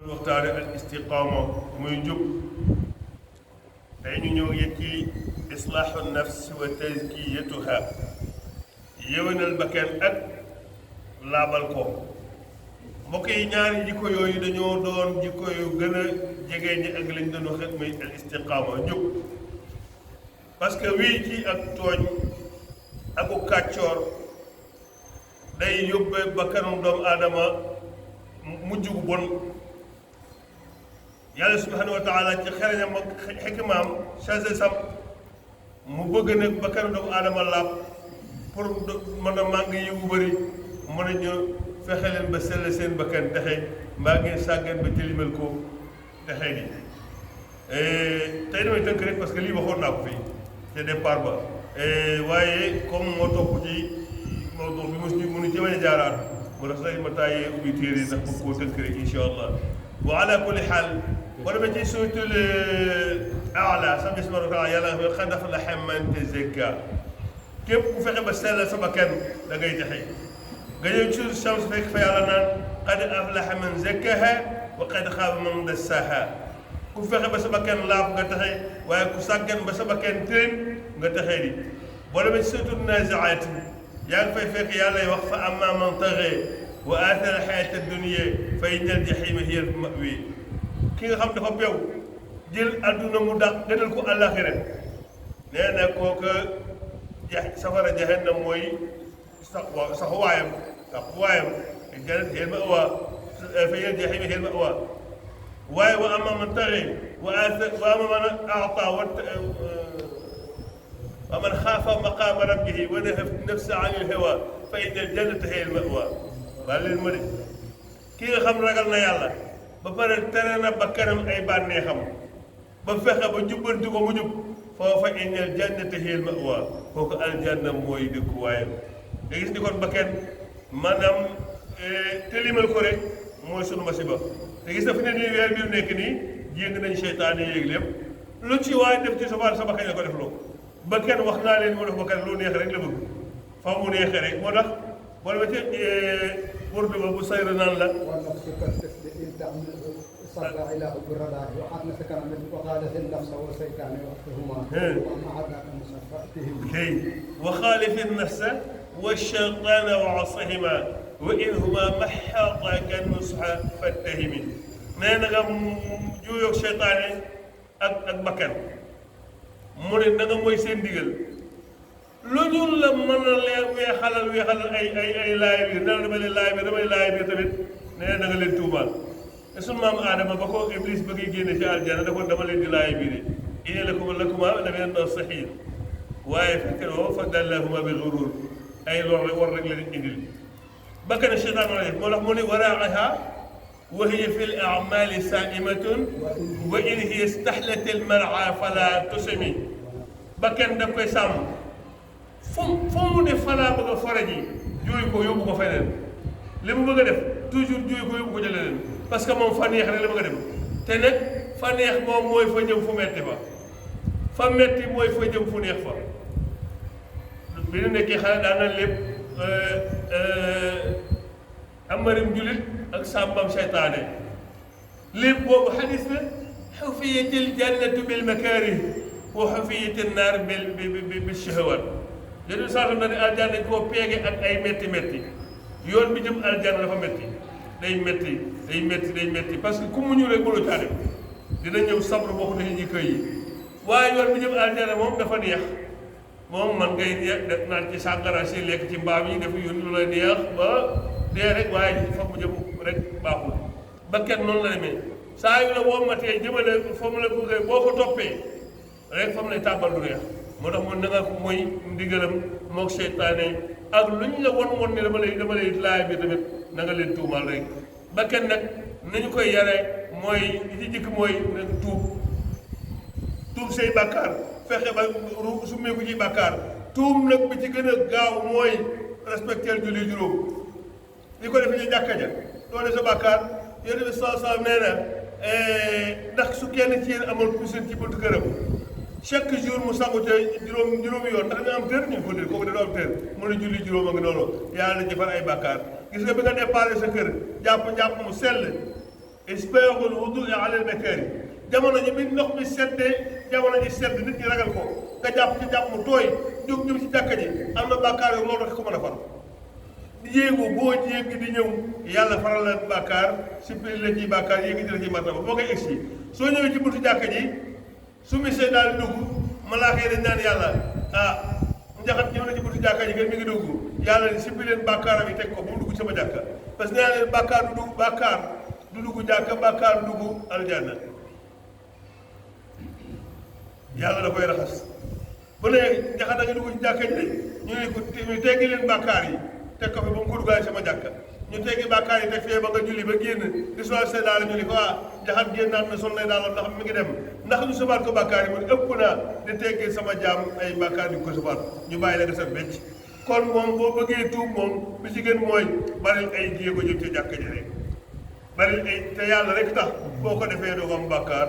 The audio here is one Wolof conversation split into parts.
waxtaane al istiqaama muy jub tey ñu ñëw yëg ci islaaxu nafs wa tazkiyatuha yéwénal bakkan ak laabal ko mbokk yi ñaari jikko yooyu dañoo doon jikko yu gën a jege ñi ak lañ doon wax muy al istiqaama jub parce que wii ci ak tooñ aku kàccoor day yóbbe bakkanum doomu aadama mujj gu bon yàlla subhanahu wa taala ci xereñam ak xikmaam changé sam mu bëgg nag bakkanum doomu aadama laab pour mën a màng yi wu bëri mën a ñu fexe leen ba sell seen bakkan texe mbaa ngeen sàggan ba tilimal ko texe di tey damay tënk rek parce que lii waxoon naa ko fii te départ ba waaye comme moo topp ci mawdu bi mënu ci bañ a jaaraat moo tax sax ma taayee ubbi téere ndax bëgg koo tënk rek incha allah wa ala kulli xaal boo demee ci suuratul Aala sax subhaanahu wa taala yàlla nga qad aflaha man tazakkaa képp ku fexe ba sell sa bakkan da ngay texe nga ñëw ci Shams fekk fa yàlla naan qad aflaha man zakkaahaa wa qad xaaba man dassaahaa ku fexe ba sa bakkan laab nga texe waaye ku sàggan ba sa bakkan tilim nga texee di boo demee ci suuratul Naazi'aat yaa ngi fay fekk yàlla wax fa ammaa man tagaa wa athara al-hayaata ad-dunya fa inna al-jahiima hiya al-ma'waa ki nga xam dafa bew jël adduna mu dàq gënal ko àllaaxira nee na kooka safara jahannam mooy saxuwaayam jannat hiya al-ma'waa fa inna al-jahiima hiya al-ma'waa waaye wa ammaa man tagaa wa ammaa man a'taa wa man xaafa maqaama rabbihi wa nahaa nafsa ani l-hawaa fa inna al-jannata hiya al-ma'waa baal leen ma de kii nga xam ragal na yàlla ba pare tere na ba kanam ay bànneexam ba fexe ba jubbanti ko mu jub foofa inna al-jannata hiya al-ma'waa kooku aljanna mooy dëkkuwaayam nga gis ni kon ba kenn maanaam tilimal ko rek mooy sunu masiba te gis na fi ne nii weer bi nekk nii jéng nañ seytaane yéeg lépp lu ci waay def ci safaan sa bakkan la ko def loo ba kenn wax naa leen moo def ba kenn lu neex rek la bëgg fa mu neexee rek moo tax boo demee ci burdu ba bu sayra naan la وخالف النفس والشيطان وعصهما وإنهما محاطاك النصح فاتهم nee na nga juuyoog seytaane ak bakkan mu ne na nga mooy seen ndigal lu dul la mën a leen weexalal ay laay biir nee na damay laay biir tamit nee na nga leen tuumaal te sunu maam Aadama ba ko Iblis bëgg génne ci aljana da ko dama leen di laay biir inna lakumaa lamina naasihiin waaye fekk na fa dallahumaa bi guruur ay lor rek war rek la leen indil bakkan seytaan la def moo tax mu ne waraa'ihaa wa hiya fi l-a'maali saa'imatun wa in hiya istahlat al-mar'aa falaa tusmi bakkan daf koy sàmm fu mu ne falaa bëgg a fore ji juuy ko yóbbu ko feneen li mu bëgg a def toujours juuy ko yóbbu ko jëlee leen parce que moom fa neex rek la bëgg a dem te nag fa neex moom mooy fa jëm fu metti fa metti mooy fa jëm fu neex fa bi ñu nekkee xale daan na lépp amarim julit ak sàmbam seytaane lépp boobu xadis la xufiyatil jannatu bil makaarih wa xufiyatin naar bil shahawaat yéen saa na ne aljanna dañ koo peege ak ay métti yoon bi jëm aljanna dafa métti parce que ku mu ñëw rek mënoo caa dem dina ñëw sabru bokk na ci jikko yi waaye yoon bi jëm aljanna moom dafa neex moom man ngay def naan ci sàngara si lekk ci mbaam yi dafa yónni lu la neex ba dee rek waaye fa mu jëm rek baaxul ba kenn noonu la demee saa yu la wommatee jëmale fa mu la bëggee boo ko toppee rek fa mu lay tàbbal lu neex moo tax mun na nga mooy ndigalam moog seytaane ak lu ñu la won ne dama lay laaj bi tamit na nga leen tuumal rek ba kenn nag nañu koy yare mooy li ci jëkk mooy nag tuub say bàkkaar fexe ba summeeku ci bàkkaar tuub nag bi ci gën a gaaw mooy respecter julli juróom li ko defee ci jàkka ja doo def sa bàkkaar yéen bi saa nee na ndax su kenn ci yéen amoon piscine ci buntu këram chaque jour mu sangu te juróomi yoon ndax dina am tër ñu ko dee kooku dina am tër mu ne julli juróom a ngi noonu yàlla jëfal ay bàkkaar gis nga bi nga déparé sa kër jàpp mu sell isbaaxul wudu ala al-makaari jamono ji bi ndox mi seddee jamono ji sedd nit ñi ragal ko nga jàpp ci jàpp mu tooy jóg jëm ci jàkka ji am na bàkkaar yooyu loolu rek ko mën a far yéegu boo yéegi di ñëw yàlla faral la bàkkaar suppli la ciy bàkkaar yéegi di la ciy martaba boo koy egsi soo ñëwee ci buntu jàkka ji su mi see daal di dugg malaaka yi dañ naan yàlla njaxat ñëw na ci buntu jàkka ji ngeen mi ngi dugg yàlla ni suppli leen bàkkaaram yi teg ko bu mu dugg sama jàkka parce que nee naa leen bàkkaar du dugg jàkka bàkkaar du dugg aljanna yàlla da koy raxas bu ne njaxat da nga dugg ci jàkka ji de ñu ne ko ñu teggi leen bàkkaar yi teg ko fi ba mu ko duggaale sama jàkka ñu teggi bàkkaar yi teg fee ba nga julli ba génn di sol say daal ñu ni ko njaxat génnaat na sol nay daal ndax mi ngi dem ndax ñu subaat ko bàkkaar yi mu ëpp naa di teggee sama jaam ay bàkkaar di ko subaat ñu bàyyi la nga set becc kon moom boo bëggee tuub moom bi ci gën mooy bari ay jéego jëm ci jàkka ji rek bari ay te yàlla rek tax boo ko defee doo ko am bàkkaar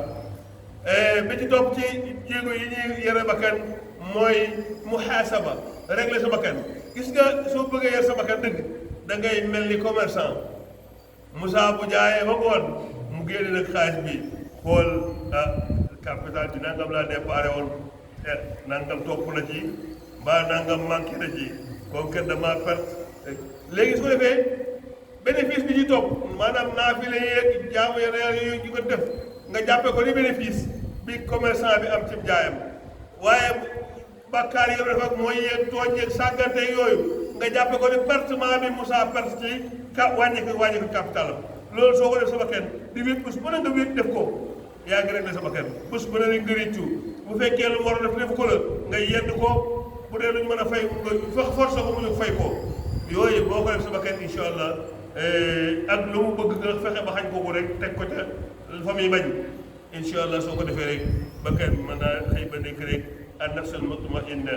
bi ci topp ci jéego yi ñuy yore bakkan mooy muhaasaba régler sa bakkan gis nga soo bëggee yar sa bakkan dëgg da ngay mel ni commerçant Moussa bu jaayee ba ngoon mu génne nag xaalis bi xool capital bi nangam laa déparé woon nangam topp na ci mbaa nangam manqué na ci comme que dama perte léegi su ko defee bénéfice bi ci topp maanaam naafile yeeg jaamu yooyu ñu ko def nga jàppee ko ni bénéfice bi commerçant bi am ci jaayam waaye bàkkaar yi nga def ak mooy yeeg tooñ yeeg sàggante yooyu nga jàppe ko ni pertement bi Moussa perte ci wàññi ko capital loolu soo ko def sama kenn di wéet bés bu ne nga wéet def ko yaa ngi réglé sama kenn bés bu ne rek nga réccu bu fekkee lu mu war a def ko la nga yedd ko bu dee lu ñu mën a fay nga force ko mu ñu fay ko yooyu boo ko def sama kenn incha allah ak lu mu bëgg nga fexe ba xañ kooku rek teg ko ca fa muy bañ incha allah soo ko defee rek ba kenn mën naa xëy ba nekk rek النفس المطمئنة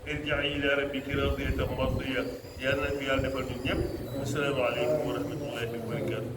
ارجعي إلى ربك راضية مرضية يا نبي يا نبي السلام عليكم ورحمة الله وبركاته